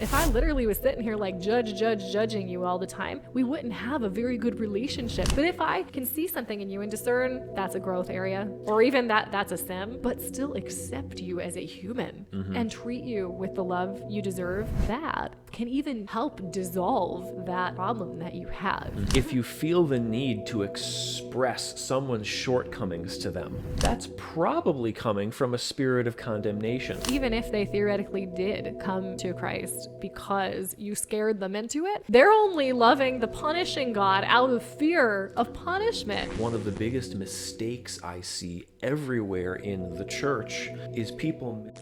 If I literally was sitting here like judging you all the time, we wouldn't have a very good relationship. But if I can see something in you and discern that's a growth area, or even that's a sin, but still accept you as a human and treat you with the love you deserve, that can even help dissolve that problem that you have. If you feel the need to express someone's shortcomings to them, that's probably coming from a spirit of condemnation. Even if they theoretically did come to Christ because you scared them into it, they're only loving the punishing God out of fear of punishment. One of the biggest mistakes I see everywhere in the church is people...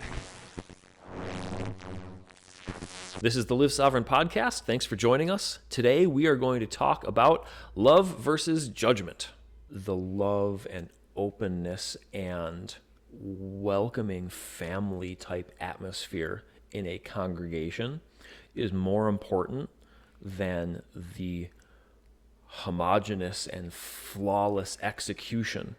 This is the Live Sovereign podcast. Thanks for joining us. Today we are going to talk about love versus judgment. The love and openness and welcoming family type atmosphere in a congregation is more important than the homogeneous and flawless execution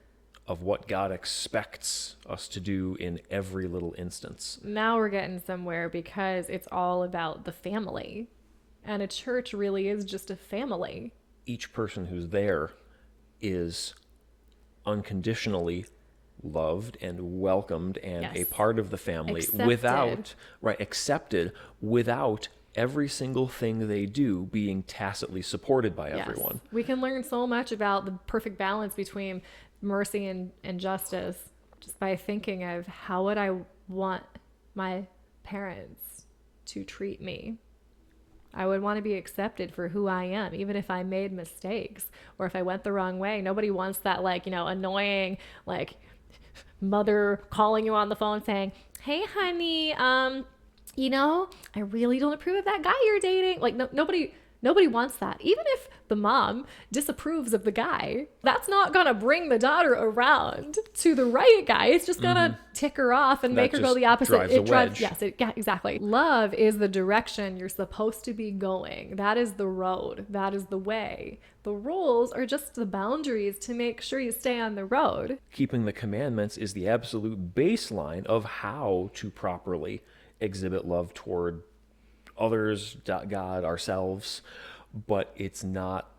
of what God expects us to do in every little instance. Now we're getting somewhere because it's all about the family. And a church really is just a family. Each person who's there is unconditionally loved and welcomed and a part of the family accepted without every single thing they do being tacitly supported by everyone. We can learn so much about the perfect balance between mercy and justice just by thinking of how would I want my parents to treat me. I would want to be accepted for who I am, even if I made mistakes or if I went the wrong way. Nobody wants that annoying mother calling you on the phone saying, "Hey honey, I really don't approve of that guy you're dating." Nobody wants that. Even if the mom disapproves of the guy, that's not going to bring the daughter around to the right guy. It's just going to tick her off and make her go the opposite. It drives exactly. Love is the direction you're supposed to be going. That is the road. That is the way. The rules are just the boundaries to make sure you stay on the road. Keeping the commandments is the absolute baseline of how to properly exhibit love toward others, God, ourselves, but it's not,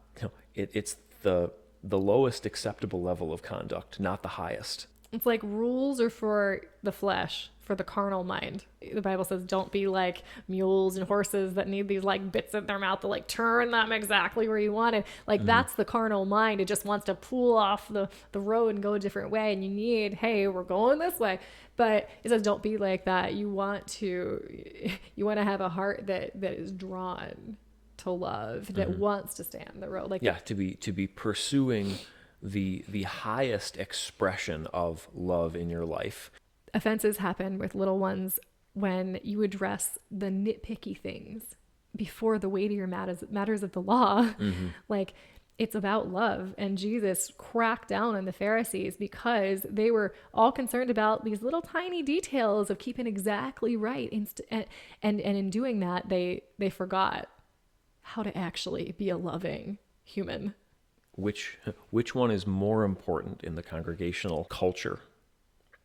it's the lowest acceptable level of conduct, not the highest. It's like rules are for the flesh, for the carnal mind. The Bible says don't be like mules and horses that need these bits in their mouth to turn them exactly where you want it. That's the carnal mind. It just wants to pull off the road and go a different way. And you need, hey, we're going this way. But it says don't be like that. You want to have a heart that is drawn to love, that wants to stay on the road. To be pursuing the highest expression of love in your life. Offenses happen with little ones when you address the nitpicky things before the weightier matters of the law. It's about love. And Jesus cracked down on the Pharisees because they were all concerned about these little tiny details of keeping exactly right. And in doing that, they forgot how to actually be a loving human. Which one is more important in the congregational culture?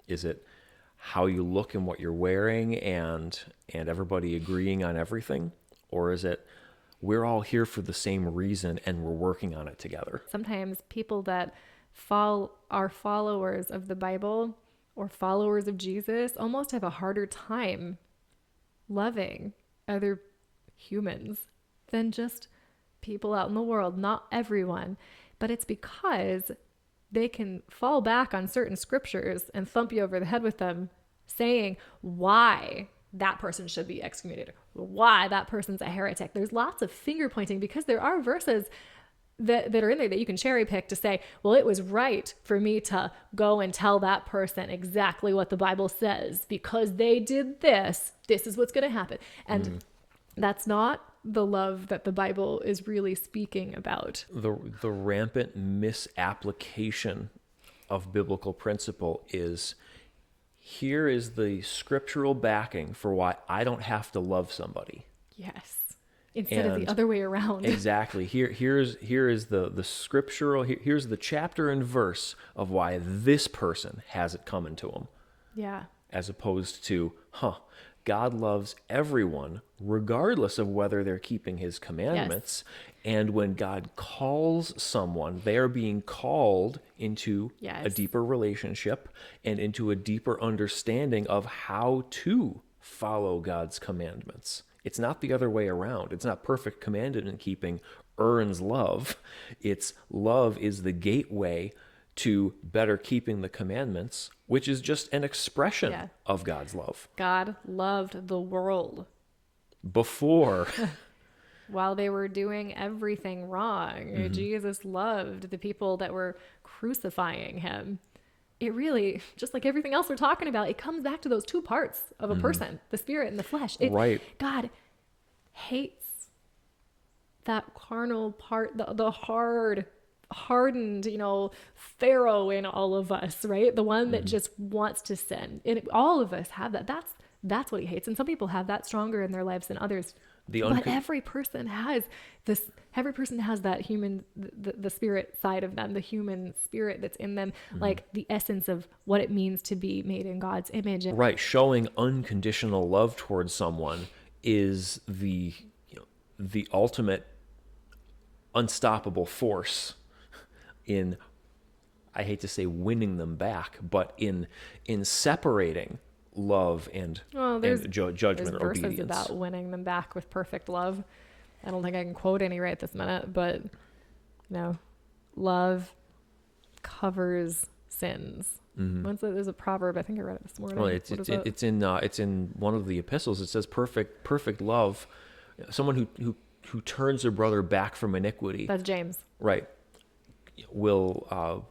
Is it how you look and what you're wearing and everybody agreeing on everything? Or is it we're all here for the same reason and we're working on it together? Sometimes people that are followers of the Bible or followers of Jesus almost have a harder time loving other humans than just people out in the world. Not everyone, but it's because they can fall back on certain scriptures and thump you over the head with them, saying why that person should be excommunicated, why that person's a heretic. There's lots of finger pointing because there are verses that are in there that you can cherry pick to say, well, it was right for me to go and tell that person exactly what the Bible says because they did this. This is what's going to happen. And that's not the love that the Bible is really speaking about. The rampant misapplication of biblical principle is, here is the scriptural backing for why I don't have to love somebody. Yes. Instead of the other way around. Exactly. Here is the scriptural, here's the chapter and verse of why this person has it coming to them. Yeah. As opposed to, God loves everyone, regardless of whether they're keeping his commandments. And when God calls someone, they are being called into a deeper relationship and into a deeper understanding of how to follow God's commandments. It's not the other way around. It's not perfect commandment keeping earns love. It's love is the gateway to better keeping the commandments, which is just an expression of God's love. God loved the world before while they were doing everything wrong. Jesus loved the people that were crucifying him. It really, just like everything else we're talking about, it comes back to those two parts of a person, the spirit and the flesh. God hates that carnal part, the hardened, Pharaoh in all of us, right? The one that just wants to sin. And all of us have that. That's what he hates. And some people have that stronger in their lives than others. But every person has this. Every person has that human, the spirit side of them, the human spirit that's in them, like the essence of what it means to be made in God's image. Right. Showing unconditional love towards someone is the ultimate unstoppable force in, I hate to say winning them back, but in separating love and judgment or obedience. There's verses about winning them back with perfect love. I don't think I can quote any right this minute, but love covers sins. There's a proverb. I think I read it this morning. Well, it's in one of the epistles. It says perfect love. Someone who turns their brother back from iniquity. That's James. Right. Will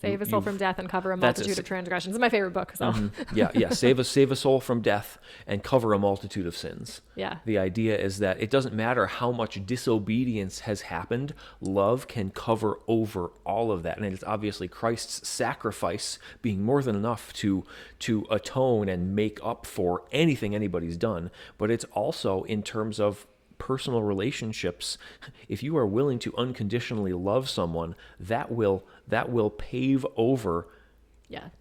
save a soul from death and cover a multitude of transgressions. It's my favorite book. So save a soul from death and cover a multitude of sins. Yeah. The idea is that it doesn't matter how much disobedience has happened, love can cover over all of that. And it's obviously Christ's sacrifice being more than enough to atone and make up for anything anybody's done. But it's also in terms of personal relationships. If you are willing to unconditionally love someone, that will pave over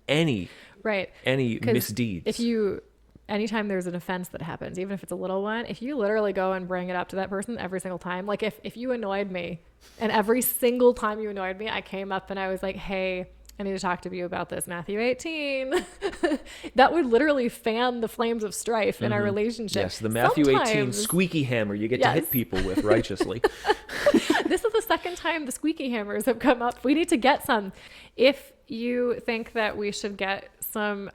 any misdeeds. Anytime there's an offense that happens, even if it's a little one, if you literally go and bring it up to that person every single time, like if you annoyed me and every single time you annoyed me, I came up and I was like, hey, I need to talk to you about this, Matthew 18. That would literally fan the flames of strife in our relationship. Yes, the Matthew 18 squeaky hammer you get to hit people with righteously. This is the second time the squeaky hammers have come up. We need to get some. If you think that we should get some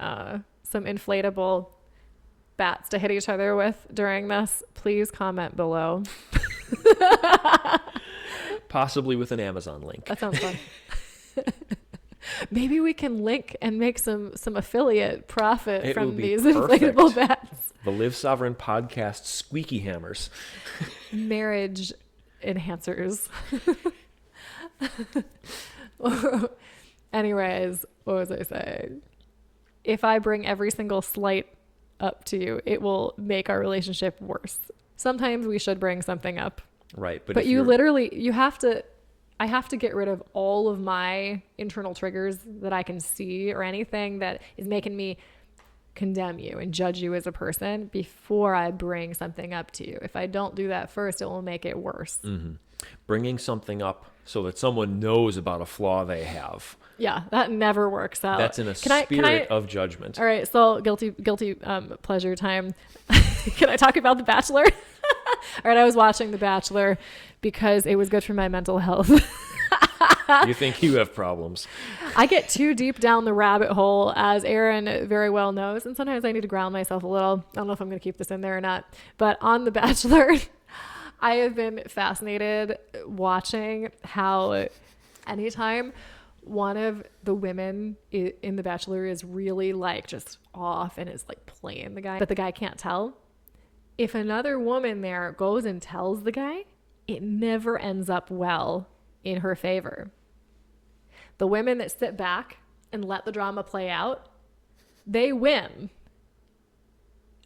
inflatable bats to hit each other with during this, please comment below. Possibly with an Amazon link. That sounds fun. Maybe we can link and make some affiliate profit from these inflatable bats. The Live Sovereign podcast squeaky hammers. Marriage enhancers. Anyways, what was I saying? If I bring every single slight up to you, it will make our relationship worse. Sometimes we should bring something up. Right. But I have to get rid of all of my internal triggers that I can see or anything that is making me condemn you and judge you as a person before I bring something up to you. If I don't do that first, it will make it worse. Bringing something up so that someone knows about a flaw they have. Yeah, that never works out. That's in a spirit of judgment. All right, so guilty pleasure time. Can I talk about The Bachelor? All right, I was watching The Bachelor because it was good for my mental health. You think you have problems. I get too deep down the rabbit hole, as Aaron very well knows, and sometimes I need to ground myself a little. I don't know if I'm going to keep this in there or not, but on The Bachelor, I have been fascinated watching how anytime one of the women in The Bachelor is really like just off and is like playing the guy, but the guy can't tell. If another woman there goes and tells the guy, it never ends up well in her favor. The women that sit back and let the drama play out, they win.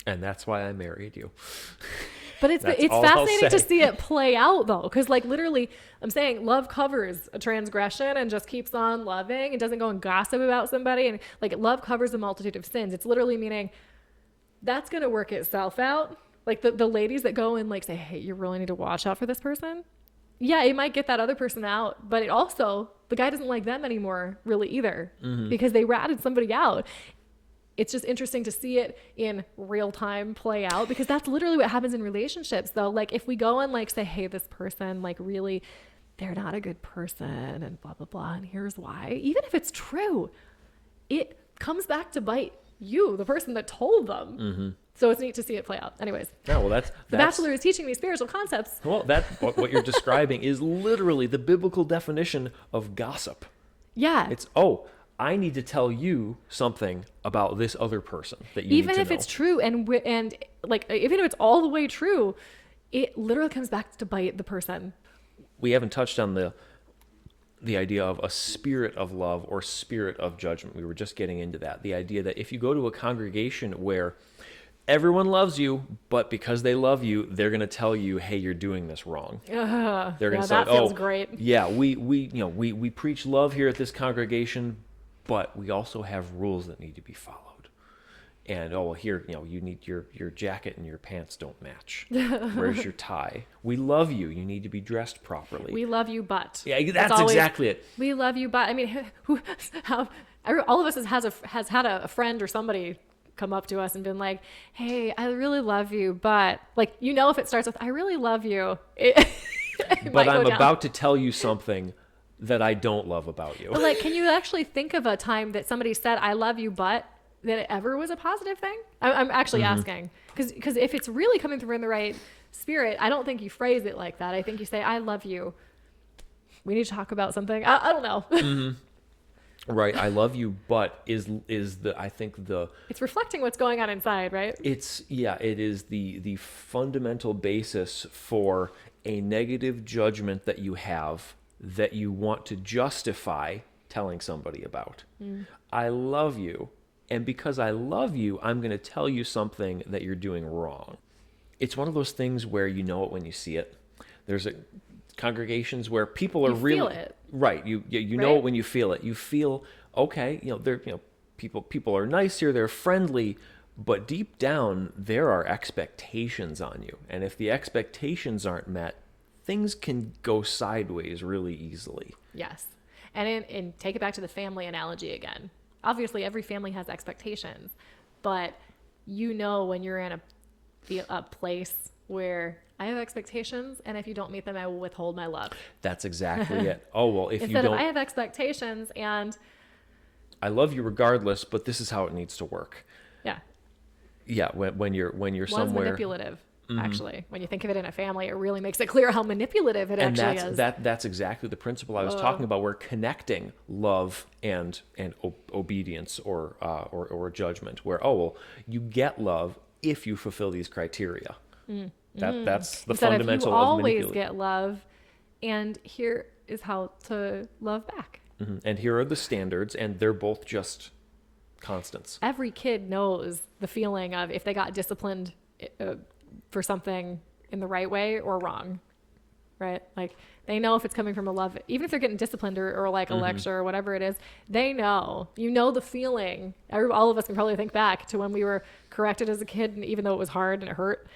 And that's why I married you. But it's That's all I'll fascinating to say. see it play out though, because like literally, I'm saying love covers a transgression and just keeps on loving and doesn't go and gossip about somebody, and like love covers a multitude of sins. It's literally meaning that's gonna work itself out. Like the ladies that go and like say, hey, you really need to watch out for this person. Yeah, it might get that other person out, but it also the guy doesn't like them anymore really either because they ratted somebody out. It's just interesting to see it in real time play out, because that's literally what happens in relationships though. Like if we go and like say, hey, this person, like really, they're not a good person and blah, blah, blah. And here's why, even if it's true, it comes back to bite you, the person that told them. So it's neat to see it play out. Anyways. No, well, that's The Bachelor is teaching me spiritual concepts. well, what you're describing is literally the biblical definition of gossip. Yeah. It's, I need to tell you something about this other person that you Even need to if know. it's true and like even if it's all the way true, it literally comes back to bite the person. We haven't touched on the idea of a spirit of love or spirit of judgment. We were just getting into that. The idea that if you go to a congregation where everyone loves you, but because they love you, they're going to tell you, hey, you're doing this wrong. They're going to say, that feels great. Yeah, we preach love here at this congregation, but we also have rules that need to be followed. And here, you need your jacket and your pants don't match. Where's your tie? We love you. You need to be dressed properly. We love you, but Yeah, that's exactly it. We love you, but I mean, all of us has had a friend or somebody come up to us and been like, hey, I really love you, but like, if it starts with, I really love you, it but I'm about to tell you something that I don't love about you. But like, can you actually think of a time that somebody said, I love you, but that it ever was a positive thing? I'm actually asking, because if it's really coming through in the right spirit, I don't think you phrase it like that. I think you say, I love you. We need to talk about something. I don't know. Right. I love you, but is I think it's reflecting what's going on inside, right? it is the fundamental basis for a negative judgment that you have that you want to justify telling somebody about. I love you, and because I love you, I'm going to tell you something that you're doing wrong. It's one of those things where you know it when you see it. There's congregations where people are really feel it. Right. You know Right? it when you feel it. You feel okay. They're people are nice here. They're friendly, but deep down there are expectations on you, and if the expectations aren't met, things can go sideways really easily. Yes. And take it back to the family analogy again. Obviously, every family has expectations, but when you're in a place where I have expectations, and if you don't meet them, I will withhold my love. That's exactly it. Oh, well, if Instead you don't... I have expectations, and... I love you regardless, but this is how it needs to work. Yeah. Yeah, when you're One's somewhere... manipulative, actually. When you think of it in a family, it really makes it clear how manipulative it actually is. That's exactly the principle I was talking about. We're connecting love and obedience or judgment, where, you get love if you fulfill these criteria. That's the Instead fundamental you of always manipulation. get love, and here is how to love back. And here are the standards, and they're both just constants. Every kid knows the feeling of if they got disciplined for something in the right way or wrong, right? Like they know if it's coming from a love, even if they're getting disciplined or like a lecture or whatever it is, they know, the feeling. All of us can probably think back to when we were corrected as a kid, and even though it was hard and it hurt,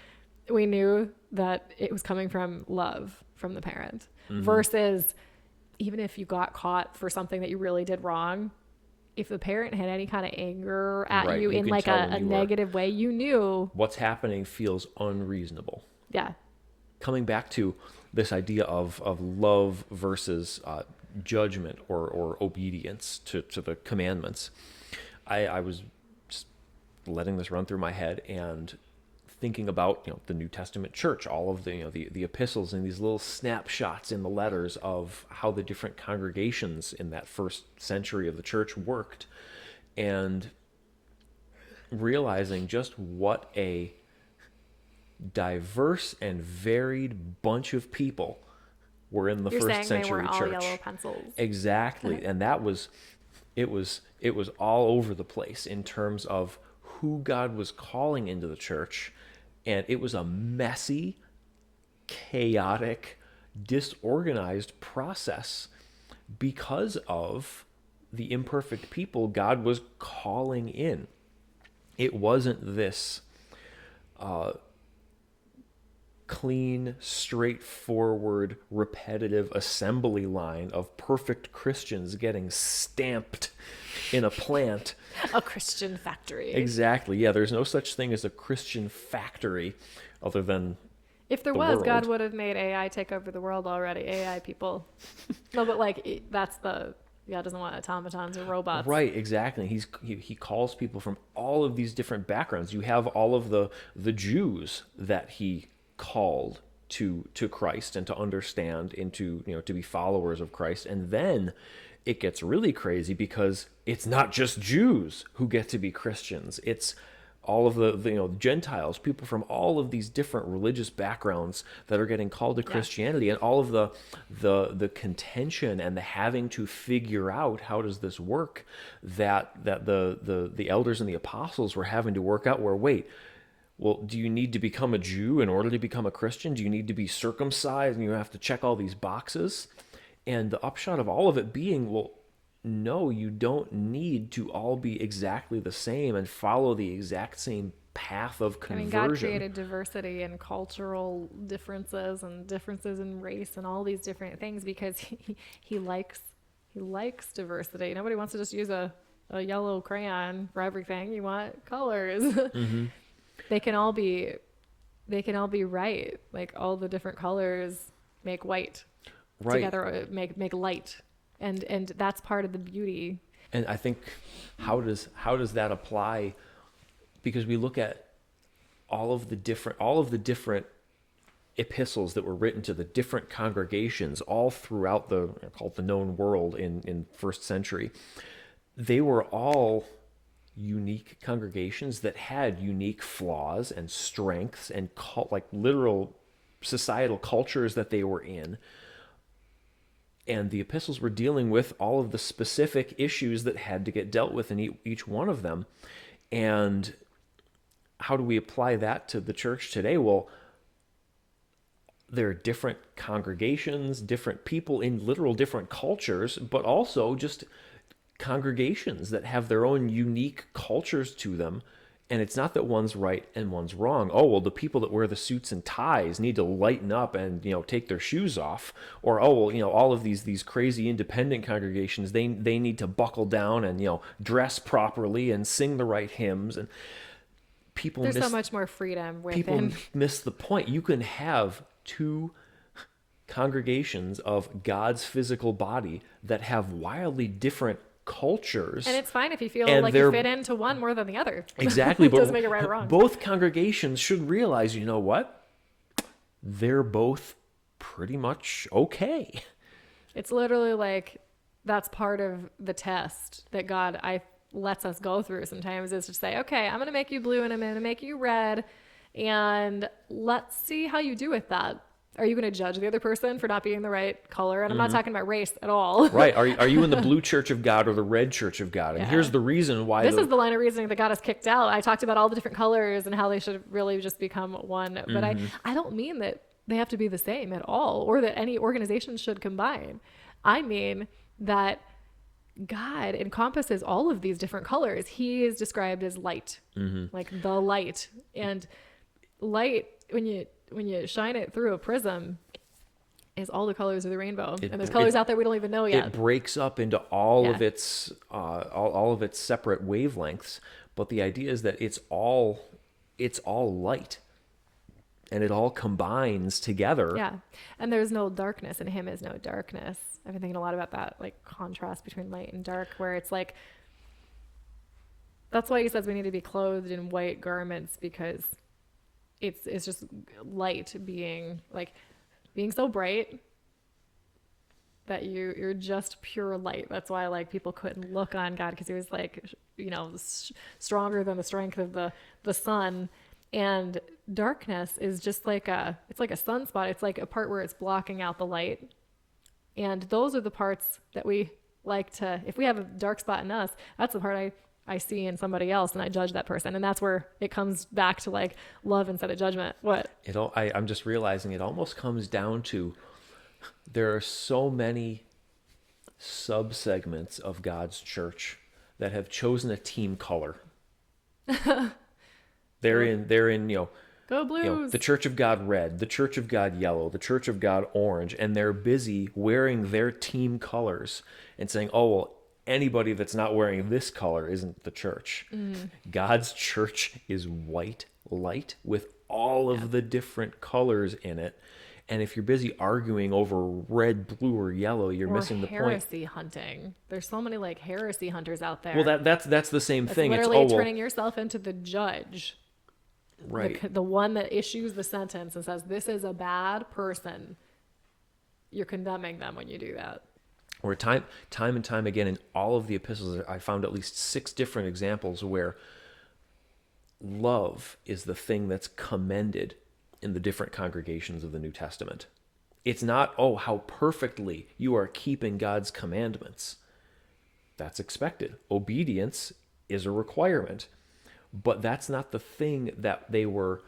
we knew that it was coming from love from the parent versus even if you got caught for something that you really did wrong, if the parent had any kind of anger at you in like a negative way, you knew what's happening feels unreasonable. Yeah. Coming back to this idea of love versus judgment or obedience to the commandments, I was just letting this run through my head and thinking about the New Testament church, all of the epistles and these little snapshots in the letters of how the different congregations in that first century of the church worked, and realizing just what a diverse and varied bunch of people were in the first century church. They were all yellow pencils. Exactly. And that was it was all over the place in terms of who God was calling into the church And it was a messy, chaotic, disorganized process because of the imperfect people God was calling in. It wasn't this clean, straightforward, repetitive assembly line of perfect Christians getting stamped in a plant. A Christian factory. Exactly. Yeah, there's no such thing as a Christian factory other than If there the was, world. God would have made AI take over the world already. AI people. No, but like that's the God doesn't want automatons or robots. Right, exactly. He calls people from all of these different backgrounds. You have all of the Jews that he called to Christ and to understand and to be followers of Christ. And then it gets really crazy because it's not just Jews who get to be Christians. It's all of the Gentiles, people from all of these different religious backgrounds that are getting called to Christianity, and all of the contention and the having to figure out how does this work that the elders and the apostles were having to work out. Where well, do you need to become a Jew in order to become a Christian? Do you need to be circumcised and you have to check all these boxes? And the upshot of all of it being, well, no, you don't need to all be exactly the same and follow the exact same path of conversion. I mean, God created diversity and cultural differences and differences in race and all these different things because he likes diversity. Nobody wants to just use a yellow crayon for everything. You want colors. Mm-hmm. They can all be right. Like all the different colors make white. Right. Together make light. And that's part of the beauty. And I think how does that apply? Because we look at all of the different epistles that were written to the different congregations all throughout the known world in first century. They were all unique congregations that had unique flaws and strengths and literal societal cultures that they were in. And the epistles were dealing with all of the specific issues that had to get dealt with in each one of them. And how do we apply that to the church today? Well, there are different congregations, different people in literal different cultures, but also just congregations that have their own unique cultures to them. And it's not that one's right and one's wrong. Oh, well, the people that wear the suits and ties need to lighten up and, take their shoes off. Or, oh, well, all of these crazy independent congregations, they need to buckle down and, dress properly and sing the right hymns. And there's so much more freedom within. People miss the point. You can have two congregations of God's physical body that have wildly different cultures, and it's fine if you feel like you fit into one more than the other. Exactly. It doesn't make it right or wrong. Both congregations should realize, you know what? They're both pretty much okay. It's literally like that's part of the test that God lets us go through sometimes, is to say, okay, I'm going to make you blue and I'm going to make you red, and let's see how you do with that. Are you going to judge the other person for not being the right color? And I'm not talking about race at all. Right. Are you in the blue church of God or the red church of God? And here's the reason why. This is the line of reasoning that got us kicked out. I talked about all the different colors and how they should really just become one. But I don't mean that they have to be the same at all, or that any organization should combine. I mean that God encompasses all of these different colors. He is described as light, like the light. And light, when you shine it through a prism, is all the colors of the rainbow. And there's colors out there we don't even know yet. It breaks up into all of its separate wavelengths, but the idea is that it's all light, and it all combines together. Yeah, and there's no darkness, and Him is no darkness. I've been thinking a lot about that, like contrast between light and dark, where it's like, that's why He says we need to be clothed in white garments, because it's just light being so bright that you're just pure light. That's why like people couldn't look on God, because He was like, stronger than the strength of the sun. And darkness is just it's like a sunspot. It's like a part where it's blocking out the light. And those are the parts that we like to, if we have a dark spot in us, that's the part I see in somebody else and I judge that person. And that's where it comes back to like love instead of judgment. What? I'm just realizing it almost comes down to there are so many subsegments of God's church that have chosen a team color. They're in Go Blues. the Church of God red, the Church of God yellow, the Church of God orange, and they're busy wearing their team colors and saying, "Oh, well, anybody that's not wearing this color isn't the church." God's church is white light with all of the different colors in it. And if you're busy arguing over red, blue, or yellow, you're missing the point. Heresy hunting. There's so many like heresy hunters out there. Well, that's the same thing. Literally turning yourself into the judge. Right. The one that issues the sentence and says, this is a bad person. You're condemning them when you do that. Where time and time again in all of the epistles, I found at least 6 different examples where love is the thing that's commended in the different congregations of the New Testament. It's not, oh, how perfectly you are keeping God's commandments. That's expected. Obedience is a requirement. But that's not the thing that they were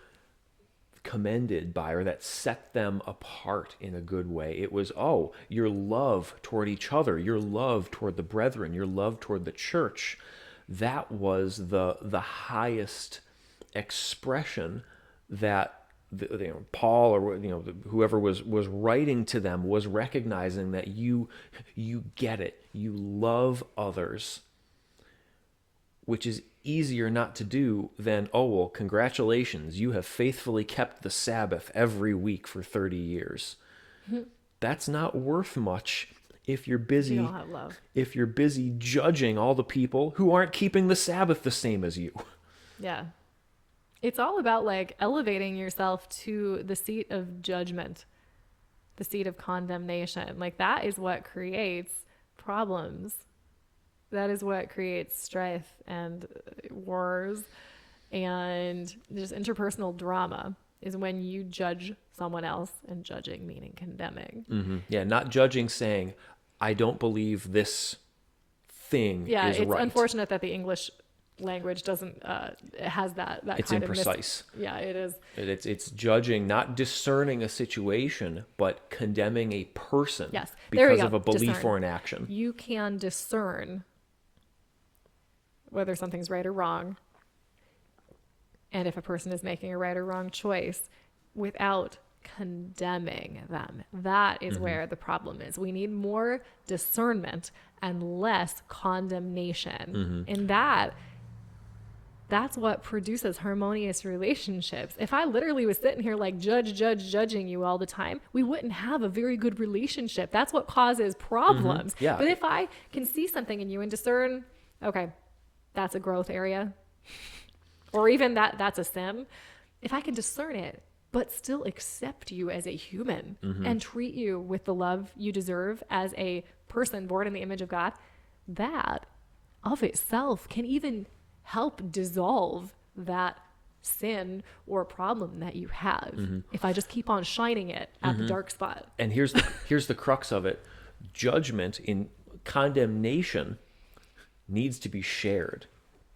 commended by or that set them apart in a good way. It was, oh, your love toward each other, your love toward the brethren, your love toward the church. That was the highest expression that Paul or whoever was writing to them was recognizing that you get it. You love others, which is easier not to do than, oh, well, congratulations, you have faithfully kept the Sabbath every week for 30 years. That's not worth much if you're busy. You don't have love. If you're busy judging all the people who aren't keeping the Sabbath the same as you. Yeah. It's all about like elevating yourself to the seat of judgment, the seat of condemnation. Like that is what creates problems. That is what creates strife and wars and just interpersonal drama, is when you judge someone else, and judging meaning condemning. Mm-hmm. Yeah, not judging, saying, I don't believe this thing is right. Yeah, it's unfortunate that the English language doesn't has that it's kind imprecise. Yeah, it is. It's judging, not discerning a situation, but condemning a person. Yes, there because of a belief discern. or an action. You can discern whether something's right or wrong, and if a person is making a right or wrong choice without condemning them. That is where the problem is. We need more discernment and less condemnation. And that's what produces harmonious relationships. If I literally was sitting here like judging you all the time, we wouldn't have a very good relationship. That's what causes problems. Yeah. But if I can see something in you and discern, okay, that's a growth area, or even that's a sin. If I can discern it, but still accept you as a human and treat you with the love you deserve as a person born in the image of God, that of itself can even help dissolve that sin or problem that you have. If I just keep on shining it at the dark spot. And here's the crux of it. Judgment in condemnation needs to be shared.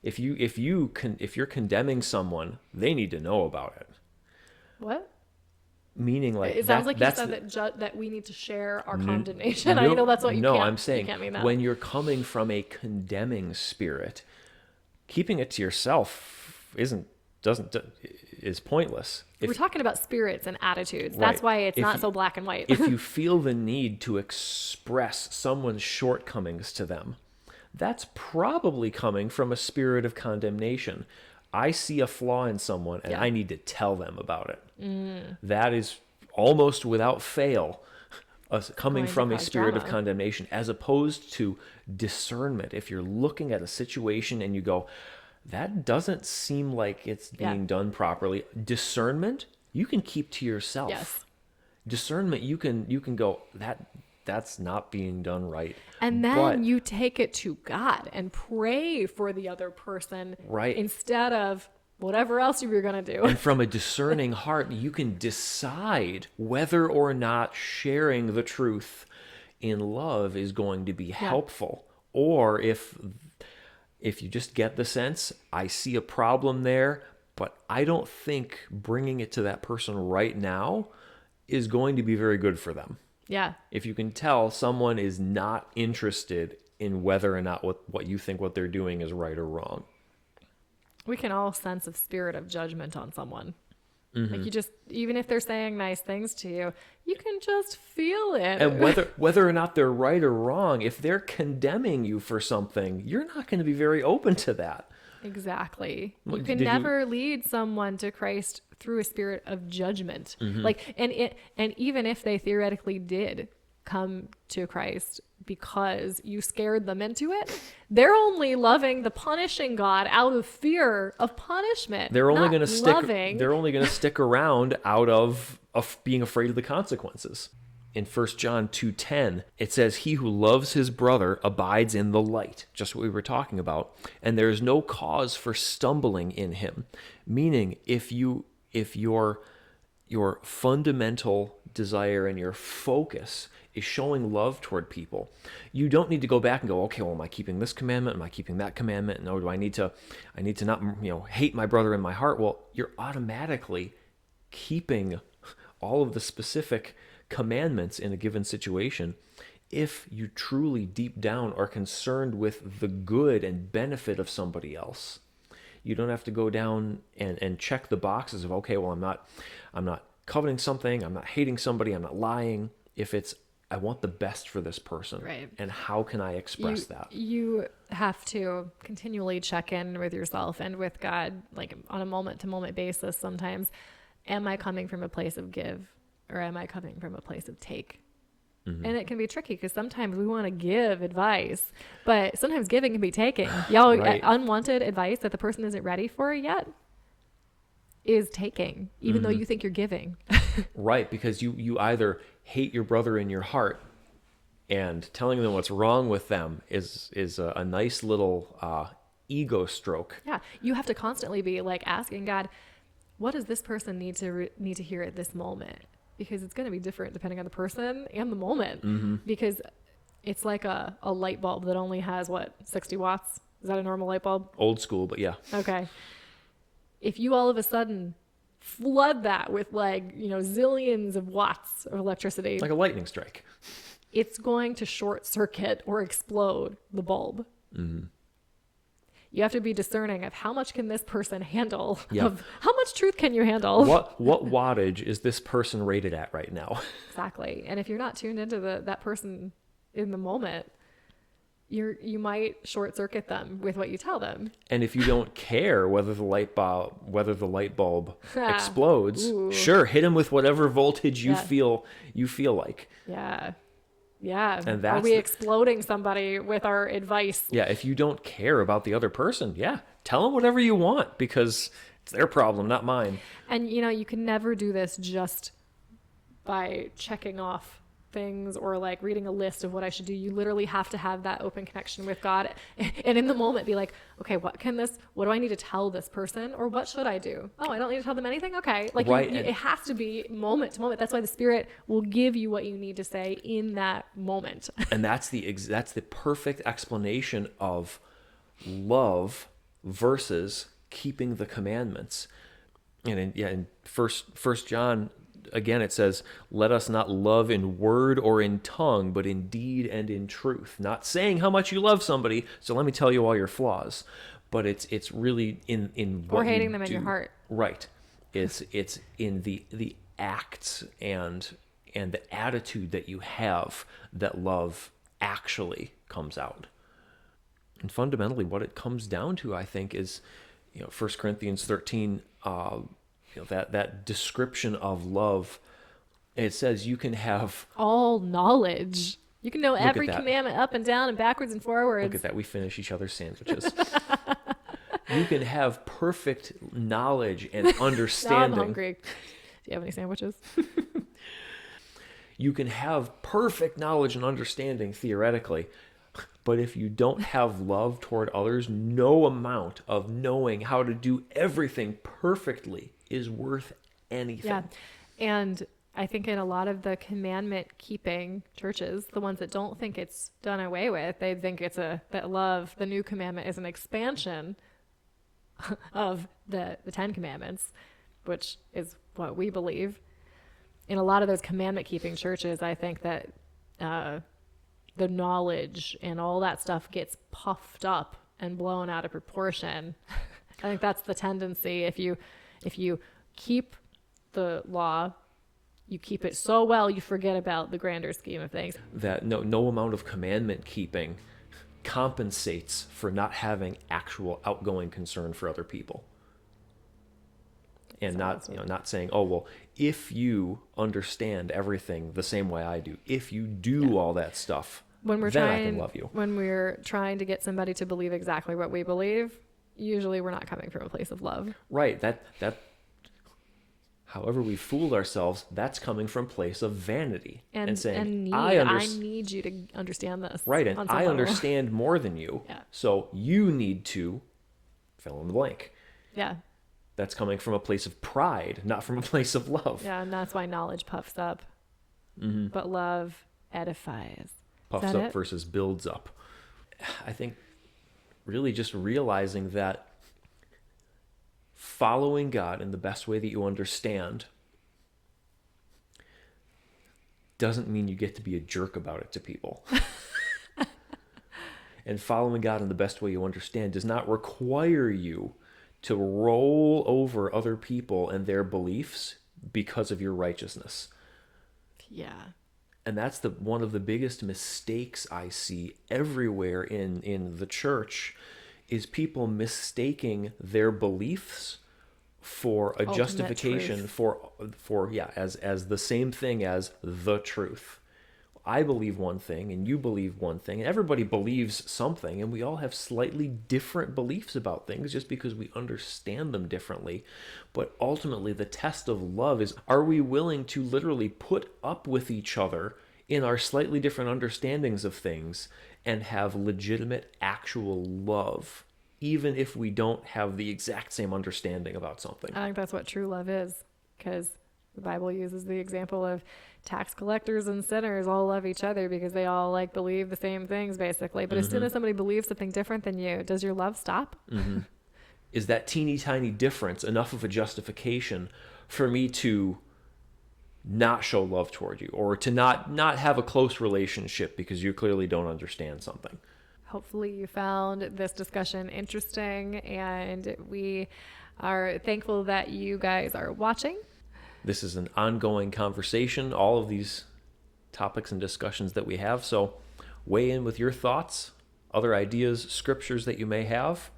If you're condemning someone, they need to know about it. What? Meaning, like, it sounds like you said that we need to share our condemnation. No, I know that's what you No, can't. I'm saying You can't mean that. when you're coming from a condemning spirit, keeping it to yourself is pointless. We're talking about spirits and attitudes. Right. That's why it's not so black and white. If you feel the need to express someone's shortcomings to them, that's probably coming from a spirit of condemnation. I see a flaw in someone and I need to tell them about it. That is almost without fail coming from a spirit of condemnation, as opposed to discernment. If you're looking at a situation and you go, that doesn't seem like it's being done properly. Discernment, you can keep to yourself. Yes. Discernment, you can go, that's not being done right. And then you take it to God and pray for the other person, right, instead of whatever else you were going to do. And from a discerning heart, you can decide whether or not sharing the truth in love is going to be helpful, or if if you just get the sense, I see a problem there, but I don't think bringing it to that person right now is going to be very good for them. Yeah. If you can tell someone is not interested in whether or not what you think what they're doing is right or wrong. We can all sense a spirit of judgment on someone. Mm-hmm. Like you just, even if they're saying nice things to you, you can just feel it. And whether or not they're right or wrong, if they're condemning you for something, you're not going to be very open to that. Exactly. Well, You can never lead someone to Christ through a spirit of judgment. Mm-hmm. Like, and even if they theoretically did come to Christ because you scared them into it, they're only loving the punishing God out of fear of punishment. They're only going to stick. Loving. They're only going to stick around out of being afraid of the consequences. In 1 John 2:10, it says, "He who loves his brother abides in the light," just what we were talking about, "and there is no cause for stumbling in him." Meaning, if your fundamental desire and your focus is showing love toward people, you don't need to go back and go, okay, well, am I keeping this commandment? Am I keeping that commandment? No, do I need to not, hate my brother in my heart? Well, you're automatically keeping all of the specific commandments in a given situation if you truly deep down are concerned with the good and benefit of somebody else. You don't have to go down and check the boxes of, okay, well, I'm not coveting something, I'm not hating somebody, I'm not lying. If it's, I want the best for this person. Right. And how can I express that? You have to continually check in with yourself and with God, like on a moment to moment basis. Sometimes, am I coming from a place of give or am I coming from a place of take? Mm-hmm. And it can be tricky because sometimes we want to give advice, but sometimes giving can be taking. Y'all, Right. Unwanted advice that the person isn't ready for yet is taking, even though you think you're giving. Right, because you either hate your brother in your heart, and telling them what's wrong with them is a nice little ego stroke. Yeah, you have to constantly be like asking God, what does this person need to hear at this moment? Because it's going to be different depending on the person and the moment. Mm-hmm. Because it's like a light bulb that only has 60 watts. Is that a normal light bulb? Old school, but yeah. Okay. If you all of a sudden flood that with zillions of watts of electricity, Like a lightning strike. it's going to short circuit or explode the bulb. Mm-hmm. You have to be discerning of how much can this person handle, Yeah. of how much truth can you handle. What wattage is this person rated at right now? Exactly. And if you're not tuned into that person in the moment, you might short circuit them with what you tell them. And if you don't care whether the light bulb explodes, Ooh. sure, hit him with whatever voltage you Yeah. feel like. Yeah. Yeah. And Are we that's exploding somebody with our advice? Yeah, if you don't care about the other person, yeah, tell them whatever you want because it's their problem, not mine. And you can never do this just by checking off things or like reading a list of what I should do. You literally have to have that open connection with God and in the moment be like, okay, what do I need to tell this person or what should I do? Oh, I don't need to tell them anything. Okay. Like Right. it has to be moment to moment. That's why the Spirit will give you what you need to say in that moment. And that's the perfect explanation of love versus keeping the commandments. And in First John, again, it says, "Let us not love in word or in tongue, but in deed and in truth." Not saying how much you love somebody, so let me tell you all your flaws, but it's really in what Or hating you them in do. your heart. Right. It's in the acts and the attitude that you have that love actually comes out. And fundamentally, what it comes down to, I think, is 1 Corinthians 13. That description of love, it says you can have All knowledge. You can know Look at every that. commandment up and down and backwards and forwards. look at that, we finish each other's sandwiches. You can have perfect knowledge and Now I'm understanding. hungry. Do you have any sandwiches? You can have perfect knowledge and understanding theoretically, but if you don't have love toward others, no amount of knowing how to do everything perfectly is worth anything. Yeah. And I think in a lot of the commandment keeping churches, the ones that don't think it's done away with, they think that love, the new commandment, is an expansion of the 10 commandments, which is what we believe. In a lot of those commandment keeping churches, I think that the knowledge and all that stuff gets puffed up and blown out of proportion. I think that's the tendency. If you keep the law, you keep it so well, you forget about the grander scheme of things. That no amount of commandment keeping compensates for not having actual outgoing concern for other people. And not saying, oh, well, if you understand everything the same way I do, if you do all that stuff, then I can love you. When we're trying to get somebody to believe exactly what we believe, usually we're not coming from a place of love. Right. That however we fooled ourselves, that's coming from a place of vanity and saying, I need you to understand this. Right. And I understand more than you. Yeah. So you need to fill in the blank. Yeah. That's coming from a place of pride, not from a place of love. Yeah, and that's why knowledge puffs up. Mm-hmm. But love edifies. Puffs up versus builds up. I think really just realizing that following God in the best way that you understand doesn't mean you get to be a jerk about it to people. And following God in the best way you understand does not require you to roll over other people and their beliefs because of your righteousness. Yeah. And that's one of the biggest mistakes I see everywhere in the church is people mistaking their beliefs for a ultimate justification truth. as the same thing as the truth. I believe one thing and you believe one thing, and everybody believes something, and we all have slightly different beliefs about things just because we understand them differently. But ultimately, the test of love is, are we willing to literally put up with each other in our slightly different understandings of things and have legitimate, actual love, even if we don't have the exact same understanding about something? I think that's what true love is, because the Bible uses the example of tax collectors and sinners all love each other because they all believe the same things basically. But as soon as somebody believes something different than you, does your love stop? Mm-hmm. Is that teeny tiny difference enough of a justification for me to not show love toward you, or to not have a close relationship because you clearly don't understand something? Hopefully you found this discussion interesting, and we are thankful that you guys are watching. This is an ongoing conversation, all of these topics and discussions that we have. So weigh in with your thoughts, other ideas, scriptures that you may have,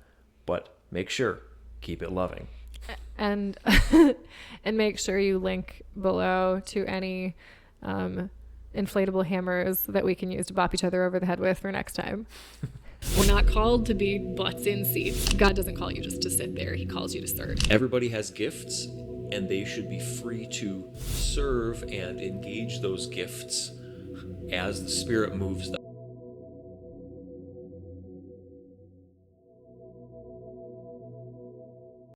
but make sure, keep it loving. And and make sure you link below to any inflatable hammers that we can use to bop each other over the head with for next time. We're not called to be butts in seats. God doesn't call you just to sit there. He calls you to serve. Everybody has gifts, and they should be free to serve and engage those gifts as the Spirit moves them.